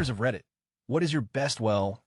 Stories-Workers of Reddit. What is your best,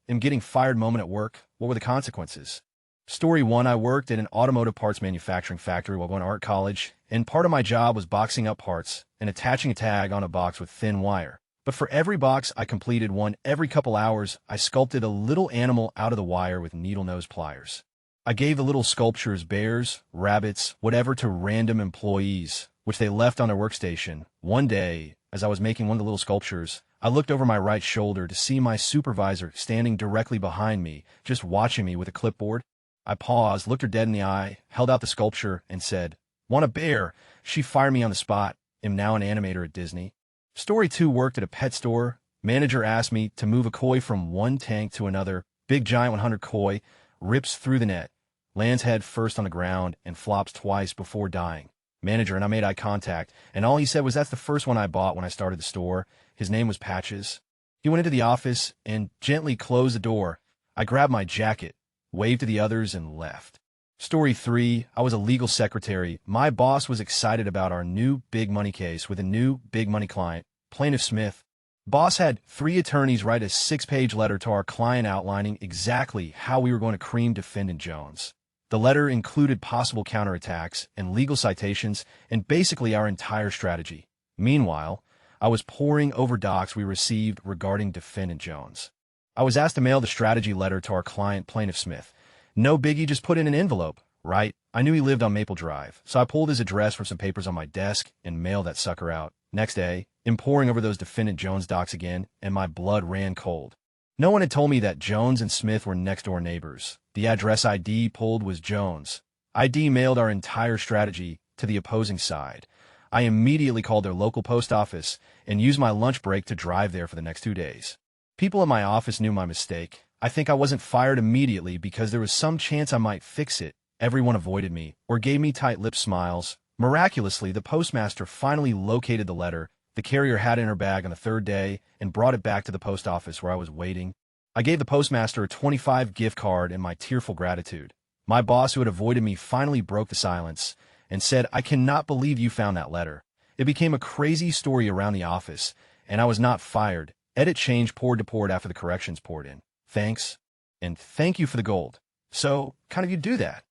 in getting fired moment at work? What were the consequences? Story 1. I worked at an automotive parts manufacturing factory while going to art college, and part of my job was boxing up parts and attaching a tag on a box with thin wire. But for every box I completed one every couple hours, I sculpted a little animal out of the wire with needle-nose pliers. I gave the little sculptures bears, rabbits, whatever to random employees, which they left on their workstation. One day, as I was making one of the little sculptures, I looked over my right shoulder to see my supervisor standing directly behind me, just watching me with a clipboard. I paused, looked her dead in the eye, held out the sculpture, and said, "Want a bear?" She fired me on the spot. Am now an animator at Disney. Story 2. Worked at a pet store. Manager asked me to move a koi from one tank to another. Big giant 100 koi rips through the net, lands head first on the ground, and flops twice before dying. Manager and I made eye contact, and all he said was, "That's the first one I bought when I started the store." His name was Patches. He went into the office and gently closed the door. I grabbed my jacket, waved to the others, and left. Story 3. I was a legal secretary. My boss was excited about our new big money case with a new big money client, Plaintiff Smith. Boss had 3 attorneys write a 6-page letter to our client outlining exactly how we were going to cream defendant Jones. The letter included possible counterattacks and legal citations and basically our entire strategy. Meanwhile, I was poring over docs we received regarding defendant Jones. I was asked to mail the strategy letter to our client, Plaintiff Smith. No biggie, just put in an envelope, right? I knew he lived on Maple Drive, so I pulled his address from some papers on my desk and mailed that sucker out. Next day, I'm poring over those defendant Jones docs again, and my blood ran cold. No one had told me that Jones and Smith were next-door neighbors. The address ID pulled was Jones. ID mailed our entire strategy to the opposing side. I immediately called their local post office and used my lunch break to drive there for the next 2 days. People in my office knew my mistake. I think I wasn't fired immediately because there was some chance I might fix it. Everyone avoided me or gave me tight-lipped smiles. Miraculously, the postmaster finally located the letter the carrier had in her bag on the 3rd day and brought it back to the post office where I was waiting. I gave the postmaster a $25 gift card in my tearful gratitude. My boss, who had avoided me, finally broke the silence and said, "I cannot believe you found that letter." It became a crazy story around the office, and I was not fired. Edit change poured to port after the corrections poured in. Thanks, and thank you for the gold. So, kind of you do that.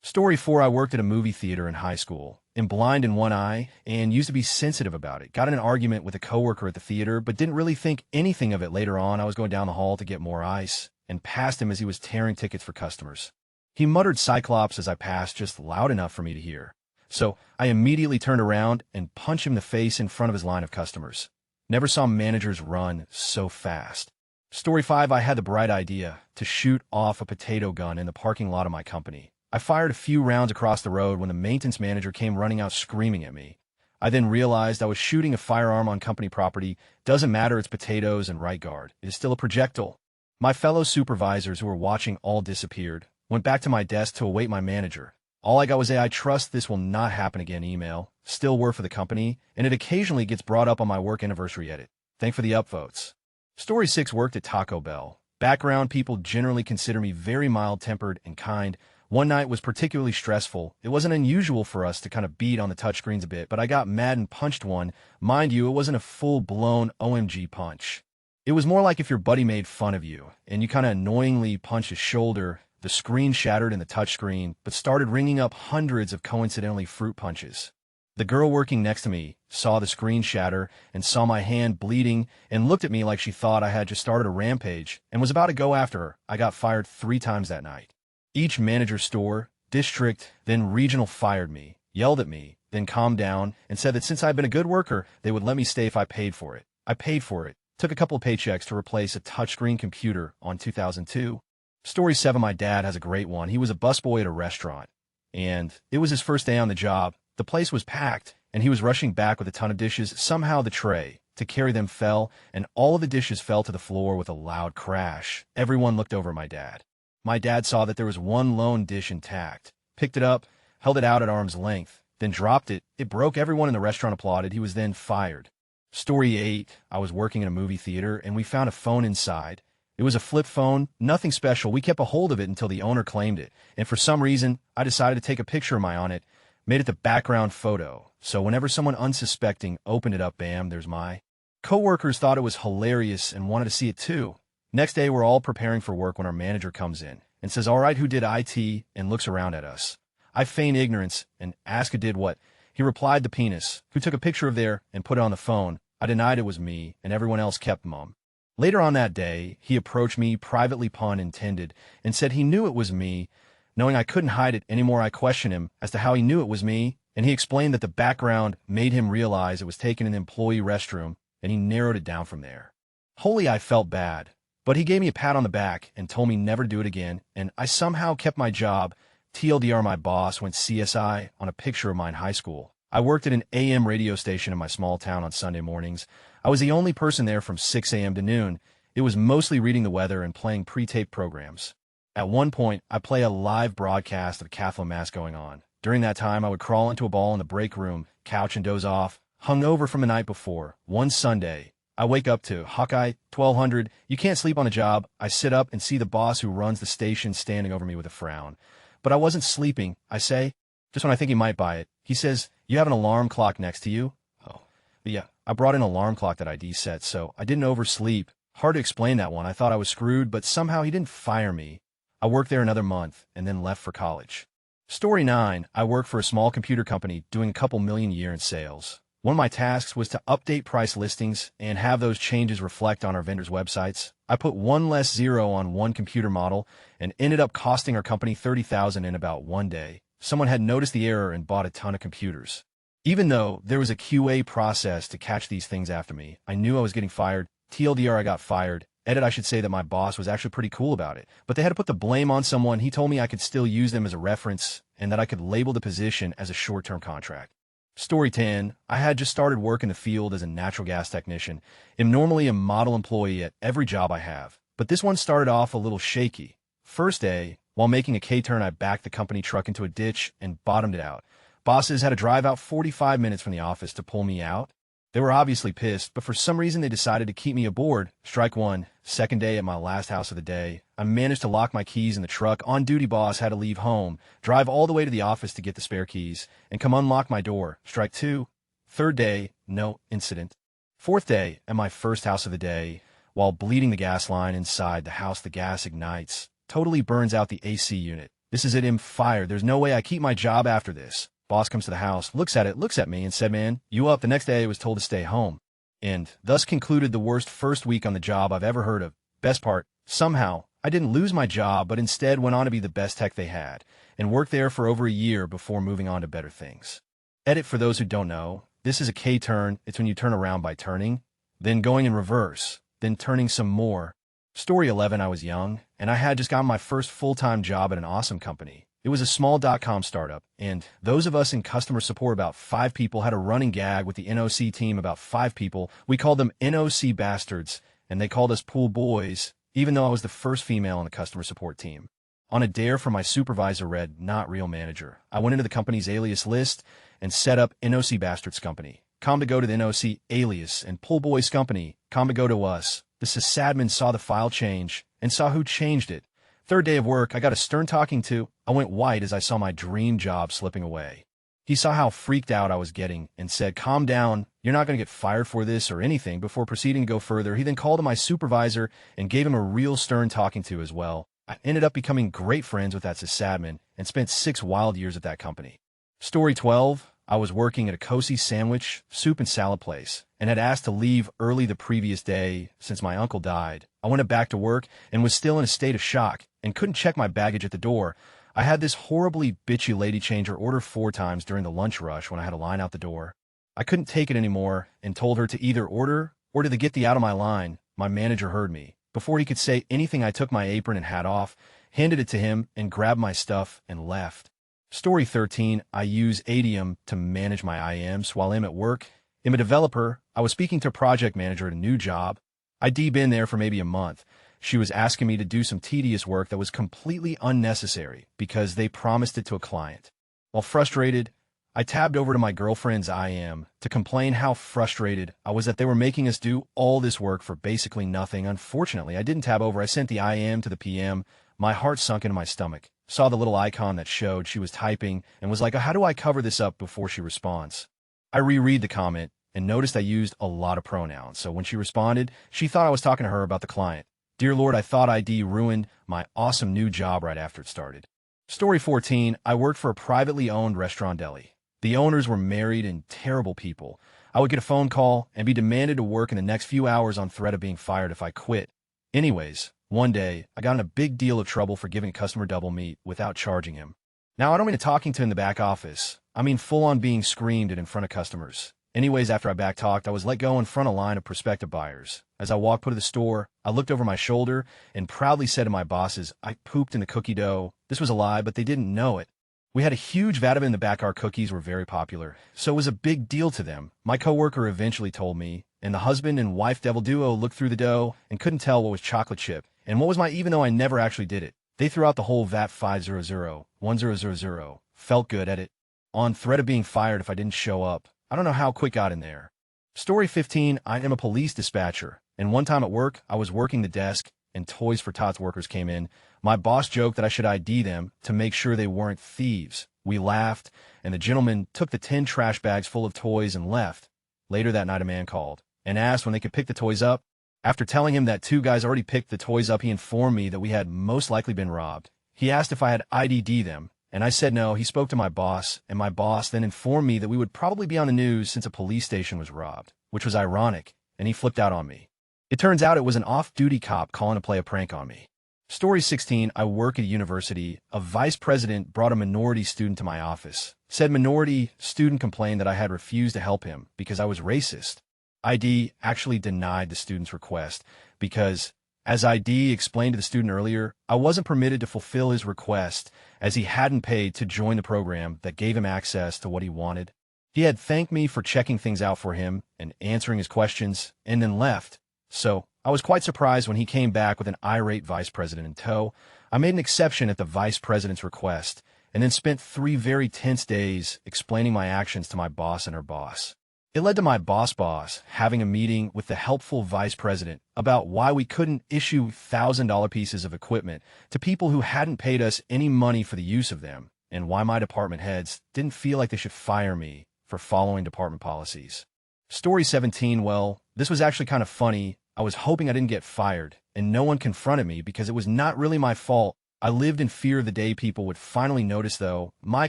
Story 4. I worked at a movie theater in high school. I'm blind in one eye and used to be sensitive about it. Got in an argument with a coworker at the theater, but didn't really think anything of it later on. I was going down the hall to get more ice and passed him as he was tearing tickets for customers. He muttered Cyclops as I passed, just loud enough for me to hear. So I immediately turned around and punched him in the face in front of his line of customers. Never saw managers run so fast. Story 5. I had the bright idea to shoot off a potato gun in the parking lot of my company. I fired a few rounds across the road when the maintenance manager came running out screaming at me. I then realized I was shooting a firearm on company property. Doesn't matter, it's potatoes and right guard. It is still a projectile. My fellow supervisors who were watching all disappeared. Went back to my desk to await my manager. All I got was a "I trust this will not happen again" email. Still work for the company, and it occasionally gets brought up on my work anniversary edit. Thank for the upvotes. Story 6. Worked at Taco Bell. Background: people generally consider me very mild-tempered and kind. One night was particularly stressful. It wasn't unusual for us to kind of beat on the touchscreens a bit, but I got mad and punched one. Mind you, it wasn't a full-blown OMG punch. It was more like if your buddy made fun of you, and you kind of annoyingly punched his shoulder. The screen shattered in the touchscreen, but started ringing up hundreds of coincidentally fruit punches. The girl working next to me saw the screen shatter and saw my hand bleeding and looked at me like she thought I had just started a rampage and was about to go after her. I got fired 3 times that night. Each manager, store, district, then regional fired me, yelled at me, then calmed down and said that since I'd been a good worker, they would let me stay if I paid for it. I paid for it. Took a couple of paychecks to replace a touchscreen computer on 2002. Story 7. My dad has a great one. He was a busboy at a restaurant, and it was his first day on the job. The place was packed, and he was rushing back with a ton of dishes. Somehow the tray to carry them fell, and all of the dishes fell to the floor with a loud crash. Everyone looked over at my dad. My dad saw that there was one lone dish intact, picked it up, held it out at arm's length, then dropped it. It broke. Everyone in the restaurant applauded. He was then fired. Story 8. I was working in a movie theater, and we found a phone inside. It was a flip phone, nothing special. We kept a hold of it until the owner claimed it, and for some reason, I decided to take a picture of my on it, made it the background photo. So whenever someone unsuspecting opened it up, bam, there's my Coworkers thought it was hilarious and wanted to see it too. Next day, we're all preparing for work when our manager comes in and says, "All right, who did IT?" and looks around at us. I feign ignorance and ask who did what. He replied, "The penis," who took a picture of there and put it on the phone. I denied it was me, and everyone else kept mum. Later on that day, he approached me, privately pun intended, and said he knew it was me. Knowing I couldn't hide it anymore, I questioned him as to how he knew it was me, and he explained that the background made him realize it was taken in the employee restroom, and he narrowed it down from there. Wholly, I felt bad, but he gave me a pat on the back and told me never to do it again, and I somehow kept my job. TLDR, my boss went CSI on a picture of mine in high school. I worked at an AM radio station in my small town on Sunday mornings. I was the only person there from 6 a.m. to noon. It was mostly reading the weather and playing pre-taped programs. At one point, I play a live broadcast of a Catholic Mass going on. During that time, I would crawl into a ball in the break room, couch and doze off, hungover from the night before. One Sunday, I wake up to Hawkeye 1200. You can't sleep on a job. I sit up and see the boss who runs the station standing over me with a frown. But I wasn't sleeping, I say, just when I think he might buy it. He says, "You have an alarm clock next to you?" Oh, but yeah, I brought an alarm clock that ID set, so I didn't oversleep. Hard to explain that one. I thought I was screwed, but somehow he didn't fire me. I worked there another month and then left for college. Story 9, I worked for a small computer company doing a couple million a year in sales. One of my tasks was to update price listings and have those changes reflect on our vendors' websites. I put one less zero on one computer model and ended up costing our company $30,000 in about one day. Someone had noticed the error and bought a ton of computers. Even though there was a QA process to catch these things after me, I knew I was getting fired. TLDR, I got fired. Edit, I should say that my boss was actually pretty cool about it, but they had to put the blame on someone. He told me I could still use them as a reference and that I could label the position as a short-term contract. Story 10, I had just started work in the field as a natural gas technician. I'm normally a model employee at every job I have, but this one started off a little shaky. First day, while making a K-turn, I backed the company truck into a ditch and bottomed it out. Bosses had to drive out 45 minutes from the office to pull me out. They were obviously pissed, but for some reason they decided to keep me aboard. Strike one. Second day at my last house of the day, I managed to lock my keys in the truck. On-duty boss had to leave home, drive all the way to the office to get the spare keys, and come unlock my door. Strike two. Third day, no incident. Fourth day, at my first house of the day, while bleeding the gas line inside the house, the gas ignites. Totally burns out the AC unit. This is it, I'm fired. There's no way I keep my job after this. Boss comes to the house, looks at it, looks at me, and said, "Man, you up?" The next day I was told to stay home. And thus concluded the worst first week on the job I've ever heard of. Best part, somehow, I didn't lose my job, but instead went on to be the best tech they had, and worked there for over a year before moving on to better things. Edit, for those who don't know, this is a K-turn. It's when you turn around by turning, then going in reverse, then turning some more. Story 11, I was young, and I had just gotten my first full-time job at an awesome company. It was a small .com startup, and those of us in customer support, about 5 people, had a running gag with the NOC team, about 5 people. We called them NOC bastards, and they called us pool boys, even though I was the first female on the customer support team. On a dare from my supervisor read, "Not real manager," I went into the company's alias list and set up NOC bastards company. Com to go to the NOC alias, and pool boys company, com to go to us. The sysadmin saw the file change and saw who changed it. Third day of work, I got a stern talking to. I went white as I saw my dream job slipping away. He saw how freaked out I was getting and said, "Calm down. You're not going to get fired for this or anything," before proceeding to go further. He then called to my supervisor and gave him a real stern talking to as well. I ended up becoming great friends with that sysadmin and spent 6 wild years at that company. Story 12, I was working at a Cosi sandwich, soup and salad place, and had asked to leave early the previous day since my uncle died. I went back to work and was still in a state of shock and couldn't check my baggage at the door. I had this horribly bitchy lady changer order 4 times during the lunch rush when I had a line out the door. I couldn't take it anymore and told her to either order or to get the out of my line. My manager heard me. Before he could say anything, I took my apron and hat off, handed it to him, and grabbed my stuff and left. Story 13, I use ADM to manage my IMs while I'm at work. I'm a developer. I was speaking to a project manager at a new job. I'd been there for maybe a month. She was asking me to do some tedious work that was completely unnecessary because they promised it to a client. While frustrated, I tabbed over to my girlfriend's IM to complain how frustrated I was that they were making us do all this work for basically nothing. Unfortunately, I didn't tab over. I sent the IM to the PM. My heart sunk into my stomach. Saw the little icon that showed she was typing and was like, "How do I cover this up?" before she responds. I reread the comment and noticed I used a lot of pronouns. So when she responded, she thought I was talking to her about the client. Dear Lord, I thought ID ruined my awesome new job right after it started. Story 14, I worked for a privately owned restaurant deli. The owners were married and terrible people. I would get a phone call and be demanded to work in the next few hours on threat of being fired if I quit. Anyways, one day, I got in a big deal of trouble for giving a customer double meat without charging him. Now, I don't mean talking to in the back office. I mean full-on being screamed at in front of customers. Anyways, after I back-talked, I was let go in front of a line of prospective buyers. As I walked out of the store, I looked over my shoulder and proudly said to my bosses, I pooped in the cookie dough. This was a lie, but they didn't know it. We had a huge vat of it in the back. Our cookies were very popular, so it was a big deal to them. My coworker eventually told me, and the husband and wife devil duo looked through the dough and couldn't tell what was chocolate chip and what was mine, even though I never actually did it. They threw out the whole vat. 500-1000. Felt good at it. On threat of being fired if I didn't show up. I don't know how quick got in there. Story 15, I am a police dispatcher, and one time at work, I was working the desk, and Toys for Tots workers came in. My boss joked that I should ID them to make sure they weren't thieves. We laughed, and the gentleman took the 10 trash bags full of toys and left. Later that night, a man called and asked when they could pick the toys up. After telling him that 2 guys already picked the toys up, he informed me that we had most likely been robbed. He asked if I had ID'd them, and I said no. He spoke to my boss, and my boss then informed me that we would probably be on the news since a police station was robbed, which was ironic, and he flipped out on me. It turns out it was an off-duty cop calling to play a prank on me. Story 16, I work at a university. A vice president brought a minority student to my office. Said minority student complained that I had refused to help him because I was racist. ID actually denied the student's request because, as ID explained to the student earlier, I wasn't permitted to fulfill his request as he hadn't paid to join the program that gave him access to what he wanted. He had thanked me for checking things out for him and answering his questions and then left. So I was quite surprised when he came back with an irate vice president in tow. I made an exception at the vice president's request and then spent 3 very tense days explaining my actions to my boss and her boss. It led to my boss having a meeting with the helpful vice president about why we couldn't issue $1,000 pieces of equipment to people who hadn't paid us any money for the use of them, and why my department heads didn't feel like they should fire me for following department policies. Story 17, well, this was actually kind of funny. I was hoping I didn't get fired, and no one confronted me because it was not really my fault. I lived in fear of the day people would finally notice, though. My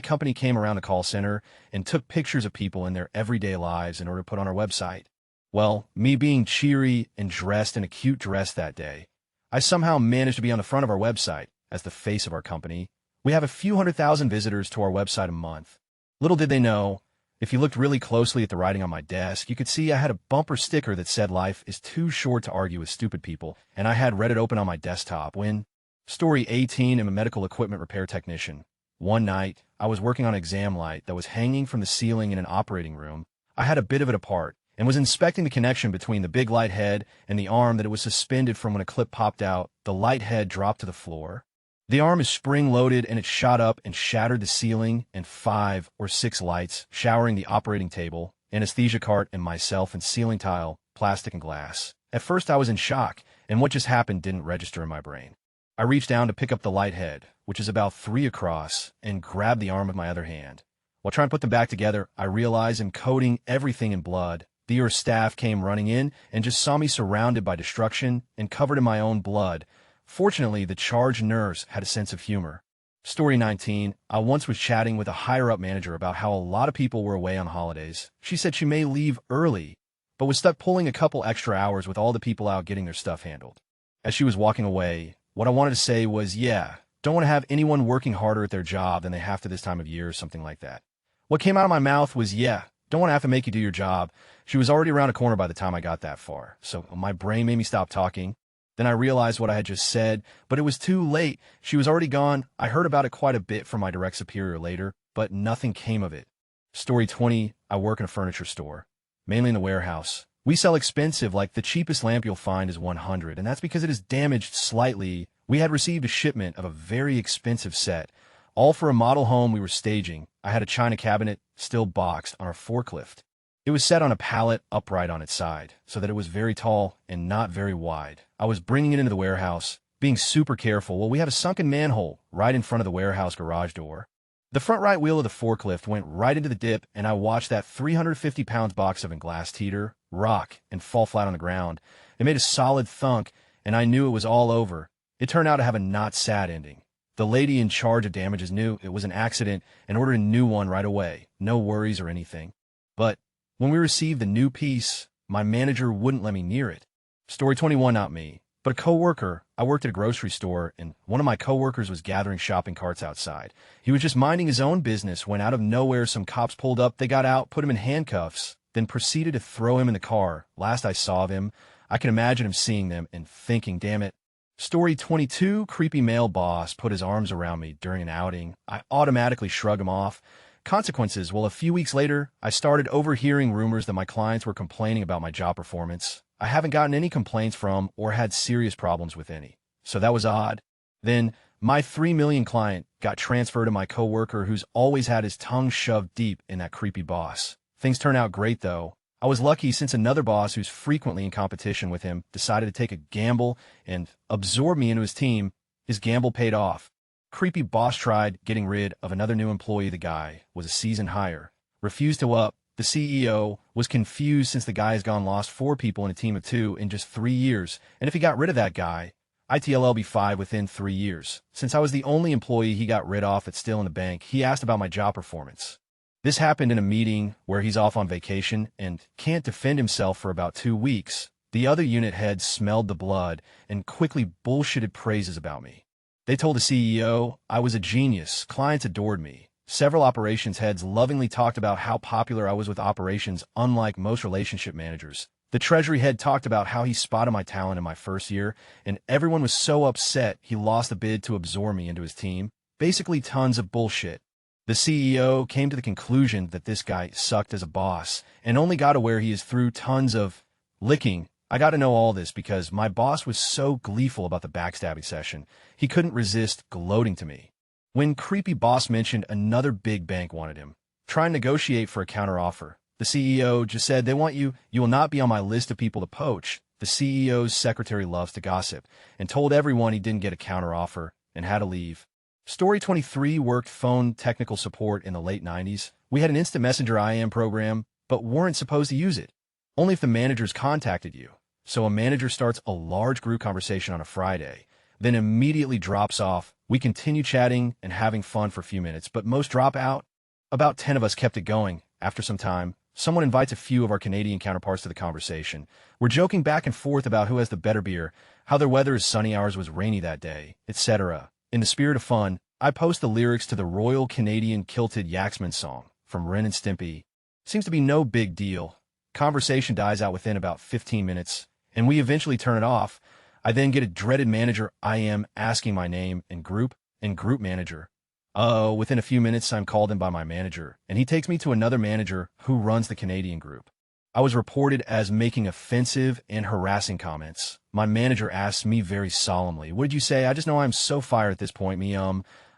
company came around the call center and took pictures of people in their everyday lives in order to put on our website. Well, me being cheery and dressed in a cute dress that day, I somehow managed to be on the front of our website as the face of our company. We have a few 100,000 visitors to our website a month. Little did they know, if you looked really closely at the writing on my desk, you could see I had a bumper sticker that said life is too short to argue with stupid people, and I had Reddit open on my desktop when... Story 18, I'm a medical equipment repair technician. One night, I was working on an exam light that was hanging from the ceiling in an operating room. I had a bit of it apart and was inspecting the connection between the big light head and the arm that it was suspended from. When a clip popped out, the light head dropped to the floor. The arm is spring-loaded and it shot up and shattered the ceiling and 5 or 6 lights, showering the operating table, anesthesia cart, and myself, and ceiling tile, plastic, and glass. At first I was in shock, and what just happened didn't register in my brain. I reached down to pick up the light head, which is about 3 across, and grabbed the arm with my other hand. While trying to put them back together, I realized I'm coating everything in blood. The ER staff came running in and just saw me surrounded by destruction and covered in my own blood. Fortunately, the charge nurse had a sense of humor. Story 19, I once was chatting with a higher-up manager about how a lot of people were away on holidays. She said she may leave early, but was stuck pulling a couple extra hours with all the people out getting their stuff handled. As she was walking away, what I wanted to say was, yeah, don't want to have anyone working harder at their job than they have to this time of year or something like that. What came out of my mouth was, yeah, don't want to have to make you do your job. She was already around a corner by the time I got that far, so my brain made me stop talking. Then I realized what I had just said, but it was too late. She was already gone. I heard about it quite a bit from my direct superior later, but nothing came of it. Story 20, I work in a furniture store, mainly in the warehouse. We sell expensive, like the cheapest lamp you'll find is $100, and that's because it is damaged slightly. We had received a shipment of a very expensive set, all for a model home we were staging. I had a china cabinet, still boxed, on our forklift. It was set on a pallet upright on its side, so that it was very tall and not very wide. I was bringing it into the warehouse, being super careful. Well, we have a sunken manhole right in front of the warehouse garage door. The front right wheel of the forklift went right into the dip, and I watched that 350-pound box oven glass heater rock and fall flat on the ground. It made a solid thunk, and I knew it was all over. It turned out to have a not sad ending. The lady in charge of damages knew it was an accident and ordered a new one right away. No worries or anything. But when we received the new piece, my manager wouldn't let me near it. Story 21, not me, but a coworker. I worked at a grocery store, and one of my coworkers was gathering shopping carts outside. He was just minding his own business when out of nowhere some cops pulled up. They got out, put him in handcuffs, then proceeded to throw him in the car. Last I saw of him, I can imagine him seeing them and thinking, damn it. Story 22, creepy male boss put his arms around me during an outing. I automatically shrugged him off. Consequences, well, a few weeks later, I started overhearing rumors that my clients were complaining about my job performance. I haven't gotten any complaints from or had serious problems with any. So that was odd. Then, my 3 million client got transferred to my coworker who's always had his tongue shoved deep in that creepy boss. Things turned out great, though. I was lucky since another boss who's frequently in competition with him decided to take a gamble and absorb me into his team. His gamble paid off. Creepy boss tried getting rid of another new employee. The guy was a seasoned hire. Refused to up. The CEO was confused since the guy has lost 4 people in a team of 2 in just 3 years. And if he got rid of that guy, ITLLB 5 within 3 years. Since I was the only employee he got rid of that's still in the bank, he asked about my job performance. This happened in a meeting where he's off on vacation and can't defend himself for about 2 weeks. The other unit heads smelled the blood and quickly bullshitted praises about me. They told the CEO I was a genius. Clients adored me. Several operations heads lovingly talked about how popular I was with operations, unlike most relationship managers. The treasury head talked about how he spotted my talent in my first year, and everyone was so upset he lost the bid to absorb me into his team. Basically tons of bullshit. The CEO came to the conclusion that this guy sucked as a boss and only got to where he is through tons of licking. I got to know all this because my boss was so gleeful about the backstabbing session, he couldn't resist gloating to me. When creepy boss mentioned another big bank wanted him, try and negotiate for a counteroffer. The CEO just said, they want you. You will not be on my list of people to poach. The CEO's secretary loves to gossip and told everyone he didn't get a counteroffer and had to leave. Story 23, worked phone technical support in the late 90s. We had an instant messenger IM program, but weren't supposed to use it. Only if the managers contacted you. So a manager starts a large group conversation on a Friday, then immediately drops off. We continue chatting and having fun for a few minutes, but most drop out. About 10 of us kept it going. After some time, someone invites a few of our Canadian counterparts to the conversation. We're joking back and forth about who has the better beer, how their weather is sunny, ours was rainy that day, etc. In the spirit of fun, I post the lyrics to the Royal Canadian Kilted Yaxman song from Ren and Stimpy. Seems to be no big deal. Conversation dies out within about 15 minutes, and we eventually turn it off. I then get a dreaded manager IM asking my name and group manager. Within a few minutes, I'm called in by my manager, and he takes me to another manager who runs the Canadian group. I was reported as making offensive and harassing comments. My manager asks me very solemnly, what did you say? I just know I'm so fired at this point,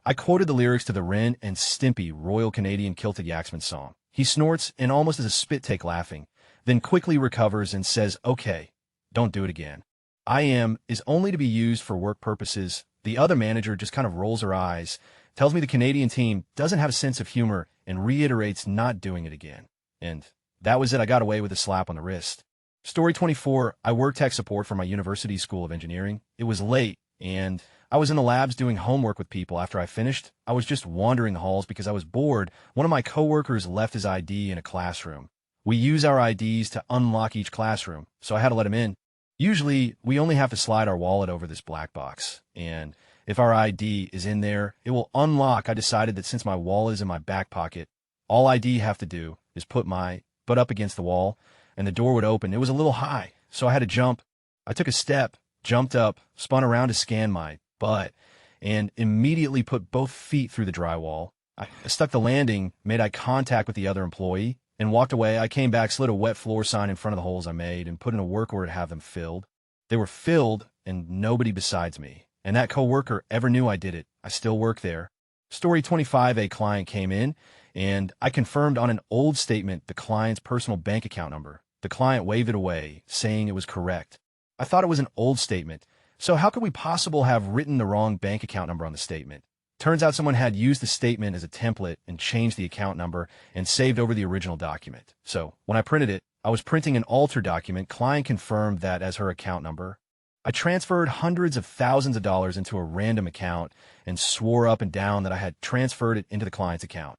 I quoted the lyrics to the Ren and Stimpy Royal Canadian Kilted Yaxman song. He snorts and almost as a spit take laughing, then quickly recovers and says, okay, don't do it again. IM is only to be used for work purposes. The other manager just kind of rolls her eyes, tells me the Canadian team doesn't have a sense of humor, and reiterates not doing it again. And that was it. I got away with a slap on the wrist. Story 24, I worked tech support for my university school of engineering. It was late, and I was in the labs doing homework with people. After I finished, I was just wandering the halls because I was bored. One of my coworkers left his ID in a classroom. We use our IDs to unlock each classroom, so I had to let him in. Usually, we only have to slide our wallet over this black box, and if our ID is in there, it will unlock. I decided that since my wallet is in my back pocket, all ID have to do is put my butt up against the wall, and the door would open. It was a little high, so I had to jump. I took a step, jumped up, spun around to scan my butt, and immediately put both feet through the drywall. I stuck the landing, made eye contact with the other employee, and walked away. I came back, slid a wet floor sign in front of the holes I made, and put in a work order to have them filled. They were filled, and nobody besides me. And that coworker ever knew I did it. I still work there. Story 25, a client came in, and I confirmed on an old statement the client's personal bank account number. The client waved it away, saying it was correct. I thought it was an old statement, so how could we possibly have written the wrong bank account number on the statement? Turns out someone had used the statement as a template and changed the account number and saved over the original document. So when I printed it, I was printing an altered document. Client confirmed that as her account number. I transferred hundreds of thousands of dollars into a random account and swore up and down that I had transferred it into the client's account.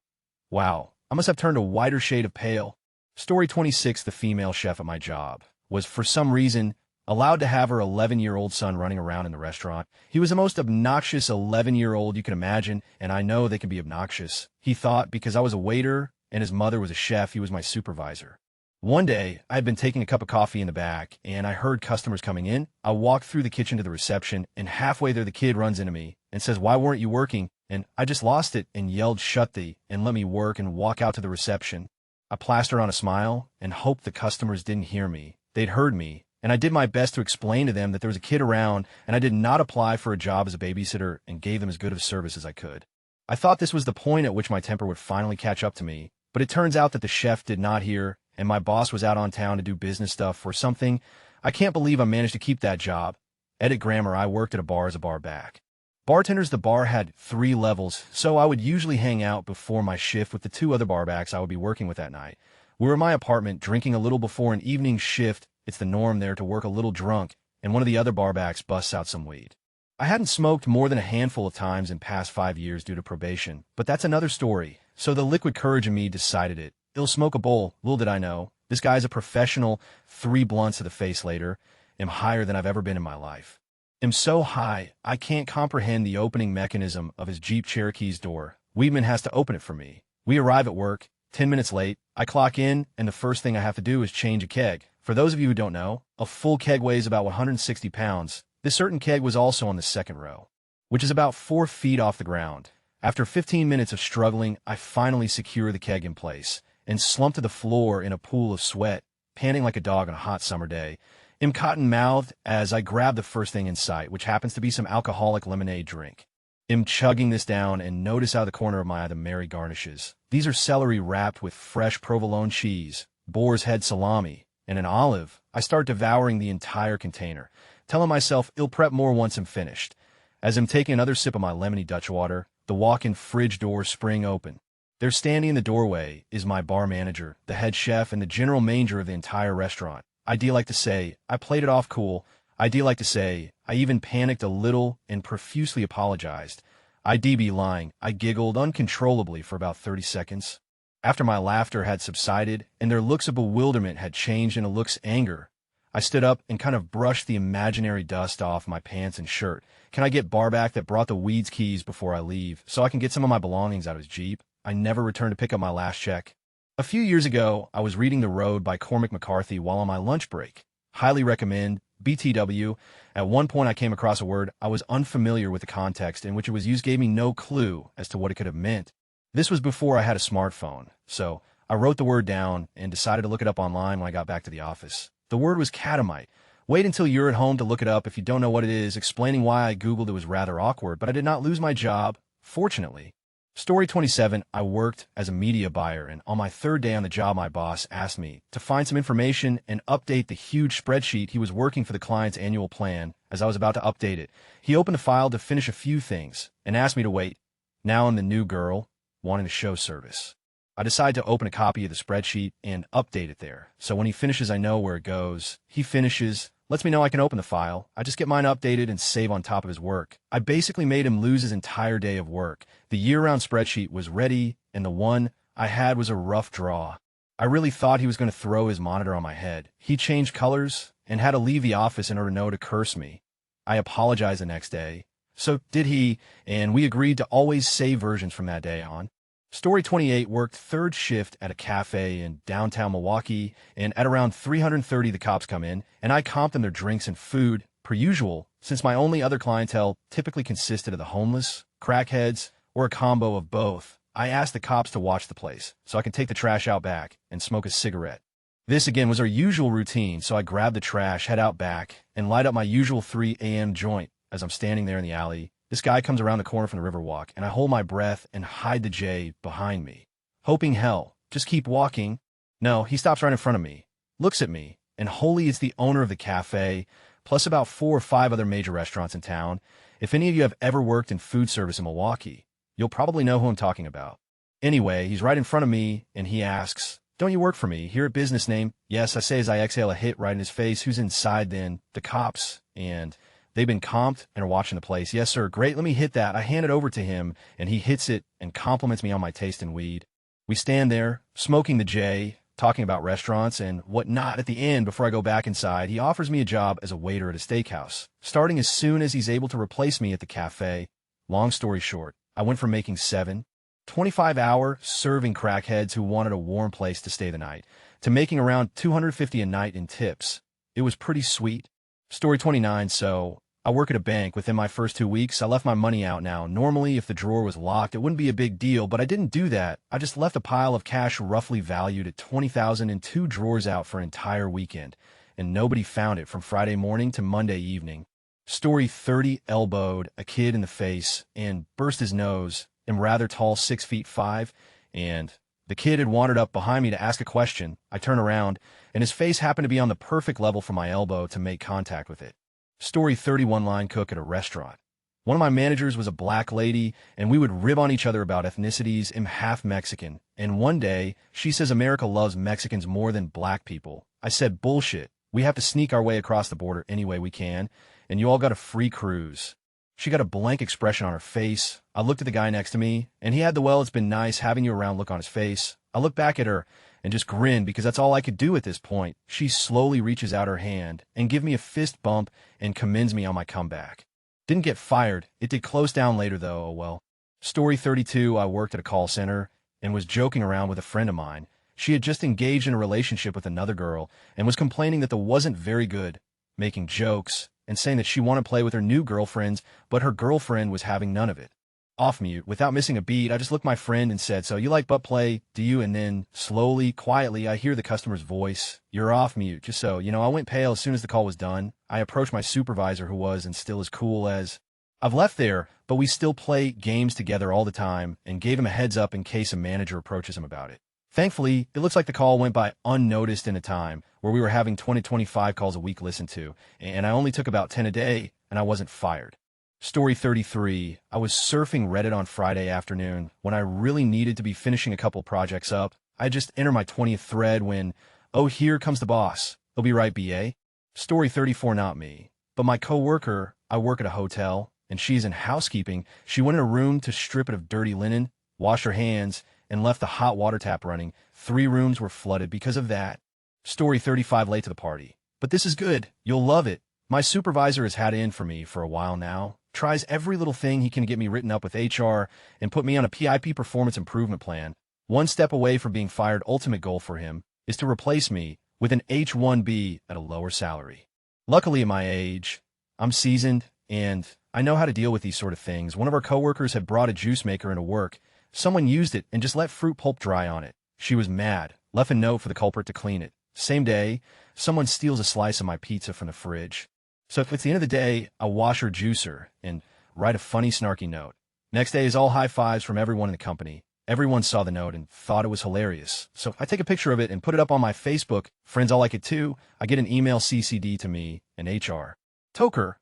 Wow, I must have turned a whiter shade of pale. Story 26, the female chef at my job was, for some reason, allowed to have her 11-year-old son running around in the restaurant. He was the most obnoxious 11-year-old you can imagine, and I know they can be obnoxious. He thought because I was a waiter and his mother was a chef, he was my supervisor. One day, I had been taking a cup of coffee in the back, and I heard customers coming in. I walked through the kitchen to the reception, and halfway there the kid runs into me and says, "Why weren't you working?" And I just lost it and yelled, "Shut the," and let me work and walk out to the reception. I plastered on a smile and hoped the customers didn't hear me. They'd heard me, and I did my best to explain to them that there was a kid around, and I did not apply for a job as a babysitter, and gave them as good of service as I could. I thought this was the point at which my temper would finally catch up to me, but it turns out that the chef did not hear, and my boss was out on town to do business stuff or something. I can't believe I managed to keep that job. Edit grammar, I worked at a bar as a bar back. Bartenders, the bar had 3 levels, so I would usually hang out before my shift with the 2 other barbacks I would be working with that night. We were in my apartment drinking a little before an evening shift. It's the norm there to work a little drunk, and one of the other barbacks busts out some weed. I hadn't smoked more than a handful of times in past 5 years due to probation, but that's another story. So the liquid courage in me decided it. He'll smoke a bowl. Little did I know, this guy's a professional. 3 blunts to the face later. Am higher than I've ever been in my life. Am so high, I can't comprehend the opening mechanism of his Jeep Cherokee's door. Weedman has to open it for me. We arrive at work, 10 minutes late. I clock in, and the first thing I have to do is change a keg. For those of you who don't know, a full keg weighs about 160 pounds. This certain keg was also on the second row, which is about 4 feet off the ground. After 15 minutes of struggling, I finally secure the keg in place and slump to the floor in a pool of sweat, panting like a dog on a hot summer day. Am cotton-mouthed as I grab the first thing in sight, which happens to be some alcoholic lemonade drink. Am chugging this down and notice out of the corner of my eye the merry garnishes. These are celery wrapped with fresh provolone cheese, boar's head salami, and an olive. I start devouring the entire container, telling myself I'll prep more once I'm finished. As I'm taking another sip of my lemony Dutch water, the walk-in fridge doors spring open. There standing in the doorway is my bar manager, the head chef, and the general manager of the entire restaurant. I do like to say I played it off cool. I do like to say I even panicked a little and profusely apologized. I do be lying. I giggled uncontrollably for about 30 seconds. After my laughter had subsided and their looks of bewilderment had changed into looks of anger, I stood up and kind of brushed the imaginary dust off my pants and shirt. Can I get barback that brought the weed's keys before I leave so I can get some of my belongings out of his Jeep? I never returned to pick up my last check. A few years ago, I was reading The Road by Cormac McCarthy while on my lunch break. Highly recommend. BTW. At one point I came across a word I was unfamiliar with. The context in which it was used gave me no clue as to what it could have meant. This was before I had a smartphone, so I wrote the word down and decided to look it up online when I got back to the office. The word was catamite. Wait until you're at home to look it up if you don't know what it is. Explaining why I Googled it was rather awkward, but I did not lose my job, fortunately. Story 27, I worked as a media buyer, and on my 3rd day on the job, my boss asked me to find some information and update the huge spreadsheet he was working for the client's annual plan. As I was about to update it, he opened a file to finish a few things and asked me to wait. Now I'm the new girl, wanting to show service. I decide to open a copy of the spreadsheet and update it there, so when he finishes I know where it goes. He finishes, lets me know I can open the file. I just get mine updated and save on top of his work. I basically made him lose his entire day of work. The year-round spreadsheet was ready, and the one I had was a rough draw. I really thought he was going to throw his monitor on my head. He changed colors and had to leave the office in order to know to curse me. I apologized the next day. So did he, and we agreed to always save versions from that day on. Story 28, worked 3rd shift at a cafe in downtown Milwaukee, and at around 3:30 the cops come in, and I comped them their drinks and food, per usual, since my only other clientele typically consisted of the homeless, crackheads, or a combo of both. I asked the cops to watch the place, so I could take the trash out back and smoke a cigarette. This again was our usual routine, so I grabbed the trash, head out back, and light up my usual 3 a.m. joint. As I'm standing there in the alley, this guy comes around the corner from the Riverwalk, and I hold my breath and hide the J behind me, hoping hell, just keep walking. No, he stops right in front of me, looks at me, and holy, it's the owner of the cafe, plus about 4 or 5 other major restaurants in town. If any of you have ever worked in food service in Milwaukee, You'll probably know who I'm talking about. Anyway, he's right in front of me, and he asks, "Don't you work for me? Here at business name?" "Yes," I say as I exhale a hit right in his face. "Who's inside then?" "The cops. And they've been comped and are watching the place." "Yes, sir." "Great, let me hit that." I hand it over to him, and he hits it and compliments me on my taste in weed. We stand there, smoking the J, talking about restaurants and whatnot. At the end, before I go back inside, he offers me a job as a waiter at a steakhouse, starting as soon as he's able to replace me at the cafe. Long story short, I went from making $7.25 serving crackheads who wanted a warm place to stay the night, to making around $250 a night in tips. It was pretty sweet. Story 29. So, I work at a bank. Within my first 2 weeks, I left my money out now. Normally, if the drawer was locked, it wouldn't be a big deal, but I didn't do that. I just left a pile of cash roughly valued at $20,000 in 2 drawers out for an entire weekend, and nobody found it from Friday morning to Monday evening. Story 30. Elbowed a kid in the face and burst his nose. Am rather tall, 6'5", and the kid had wandered up behind me to ask a question. I turn around, and his face happened to be on the perfect level for my elbow to make contact with it. Story 31. Line cook at a restaurant. One of my managers was a black lady, and we would rib on each other about ethnicities. I'm half Mexican, and one day, she says America loves Mexicans more than black people. I said, "Bullshit. We have to sneak our way across the border any way we can, and you all got a free cruise." She got a blank expression on her face. I looked at the guy next to me, and he had the "well, it's been nice having you around" look on his face. I looked back at her and just grinned because that's all I could do at this point. She slowly reaches out her hand and gives me a fist bump and commends me on my comeback. Didn't get fired. It did close down later, though. Oh well. Story 32. I worked at a call center and was joking around with a friend of mine. She had just engaged in a relationship with another girl and was complaining that the wasn't very good, making jokes and saying that she wanted to play with her new girlfriends, but her girlfriend was having none of it. Off mute, without missing a beat, I just looked at my friend and said, "So you like butt play, do you?" And then, slowly, quietly, I hear the customer's voice. "You're off mute." Just so, I went pale as soon as the call was done. I approached my supervisor, who was and still as cool as I've left there, but we still play games together all the time, and gave him a heads up in case a manager approaches him about it. Thankfully, it looks like the call went by unnoticed in a time where we were having 20-25 calls a week listened to, and I only took about 10 a day, and I wasn't fired. Story 33. I was surfing Reddit on Friday afternoon when I really needed to be finishing a couple projects up. I just entered my 20th thread when, oh, here comes the boss. He'll be right, BA. Story 34. Not me, but my coworker. I work at a hotel, and she's in housekeeping. She went in a room to strip it of dirty linen, wash her hands, and left the hot water tap running. 3 rooms were flooded because of that. Story 35. Late to the party. But this is good. You'll love it. My supervisor has had it in for me for a while now. Tries every little thing he can get me written up with HR and put me on a PIP performance improvement plan. One step away from being fired. Ultimate goal for him is to replace me with an H-1B at a lower salary. Luckily, at my age, I'm seasoned and I know how to deal with these sort of things. One of our coworkers had brought a juice maker into work. Someone used it and just let fruit pulp dry on it. She was mad, left a note for the culprit to clean it. Same day, someone steals a slice of my pizza from the fridge. So if it's the end of the day, I wash her juicer and write a funny, snarky note. Next day is all high fives from everyone in the company. Everyone saw the note and thought it was hilarious. So I take a picture of it and put it up on my Facebook. Friends all like it too. I get an email CC'd to me and HR. Toker,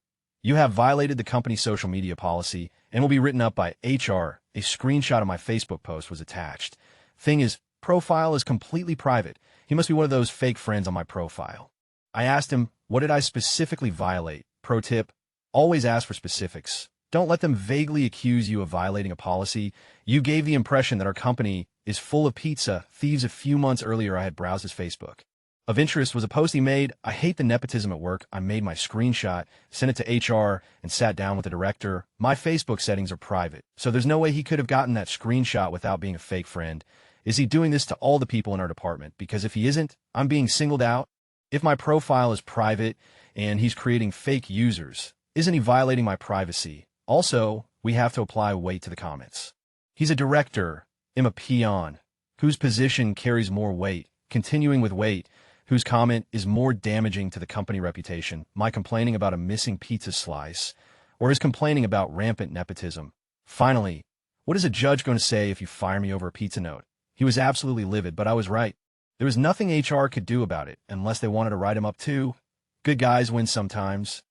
you have violated the company's social media policy and will be written up by HR. A screenshot of my Facebook post was attached. Thing is, profile is completely private. He must be one of those fake friends on my profile. I asked him, what did I specifically violate? Pro tip, always ask for specifics. Don't let them vaguely accuse you of violating a policy. You gave the impression that our company is full of pizza thieves. A few months earlier, I had browsed his Facebook. Of interest was a post he made. I hate the nepotism at work. I made my screenshot, sent it to HR, and sat down with the director. My Facebook settings are private, so there's no way he could have gotten that screenshot without being a fake friend. Is he doing this to all the people in our department? Because if he isn't, I'm being singled out. If my profile is private and he's creating fake users, isn't he violating my privacy? Also, we have to apply weight to the comments. He's a director. I'm a peon. Whose position carries more weight? Continuing with weight. Whose comment is more damaging to the company reputation? My complaining about a missing pizza slice, or his complaining about rampant nepotism? Finally, what is a judge going to say if you fire me over a pizza note? He was absolutely livid, but I was right. There was nothing HR could do about it unless they wanted to write him up too. Good guys win sometimes.